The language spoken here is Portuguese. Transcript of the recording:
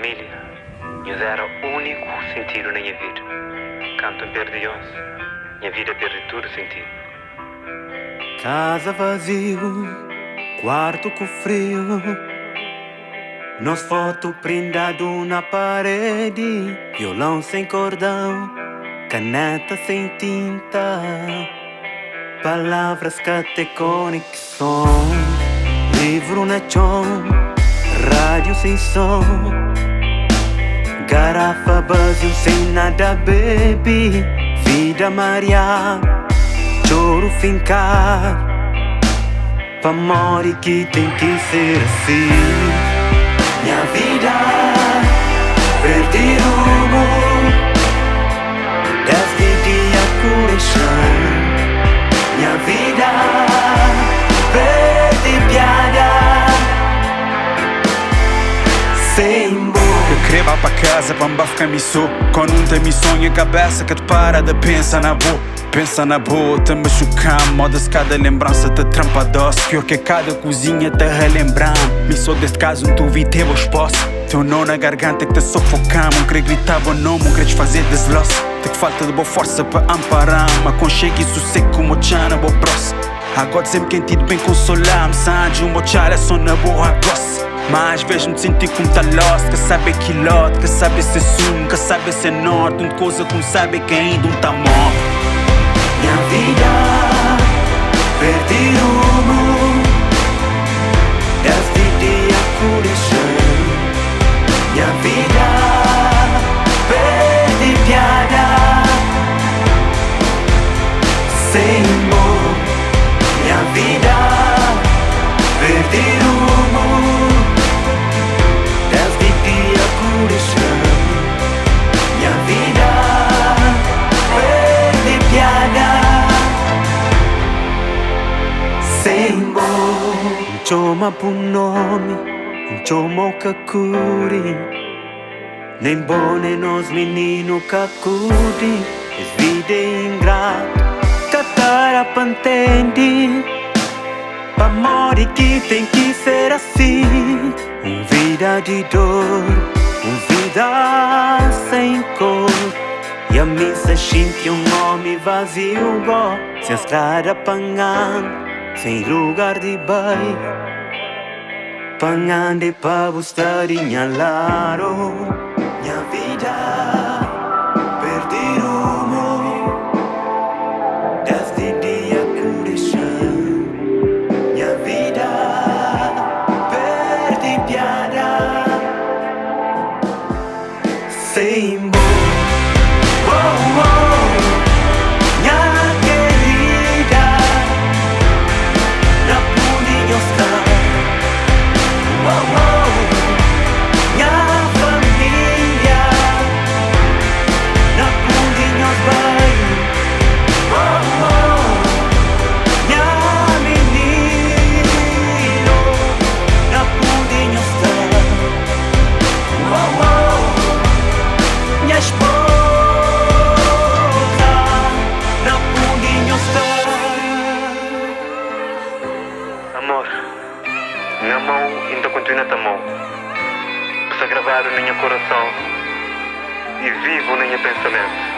família, nós era o único sentido na minha vida. Quando perdi nós, minha vida perde tudo sentido. Casa vazio, quarto com frio, nos foto prendado na parede, violão sem cordão, caneta sem tinta, palavras que até conexão, livro na chão, rádio sem som, garrafa vazio sem nada bebe, vida marear, choro fincar, pra morrer que tem que ser assim. Minha vida, perdi rumo, desde dia coração. Minha vida, perdi piada, sem boca. Eu queria ir pra casa, pra me ficar missou. Quando não tem missão em cabeça, que te para de pensar na boa. Pensa na boa, te machucar, modas cada lembrança te trampa doce. Pior que cada cozinha te relembrar. Me sou deste caso, não vi teu espaço. Teu nó na garganta que te sufocamos. Não queria gritar bom nome, não queria te fazer desloço. Te que falta de boa força para amparar. Mas conchego e sossego como tchana, boa próxima. Agora sempre quem te bem consolar. Me sangue, uma tchala só na boa grossa. Mas às vezes me senti como tá lost. Que sabe quilote, que sabe ser sumo, que sabe ser norte. Uma coisa como sabe que ainda não tá morto. Minha vida, perdi rumo, desde dia coração. Minha vida, perdi piada, sem amor. Minha vida, perdi rumo, desde dia coração. Minha vida, perdi piada, sem amor. Choma por nome, choma o que cure. Nem bom nem nos menino que acude. Es vida ingrato, catara pantende. Pra morrer que tem que ser assim. Vida de dor, vida sem cor. E a mim se sente homem vazio, sem estrada apagando, sem lugar de bem. Pangande pa buscar minha laro. Minha vida, perdi rumo, desde dia coração. Minha vida, perdi piada, sem amor. Oh, oh, minha querida, não pude estar. Oh, oh, minha família, não pude bem. Oh, oh, minha menino, não pude estar. Oh, oh, minha esposa, não pude estar. Amor, minha mão ainda continua a mão. Está gravado no meu coração e vivo no meu pensamento.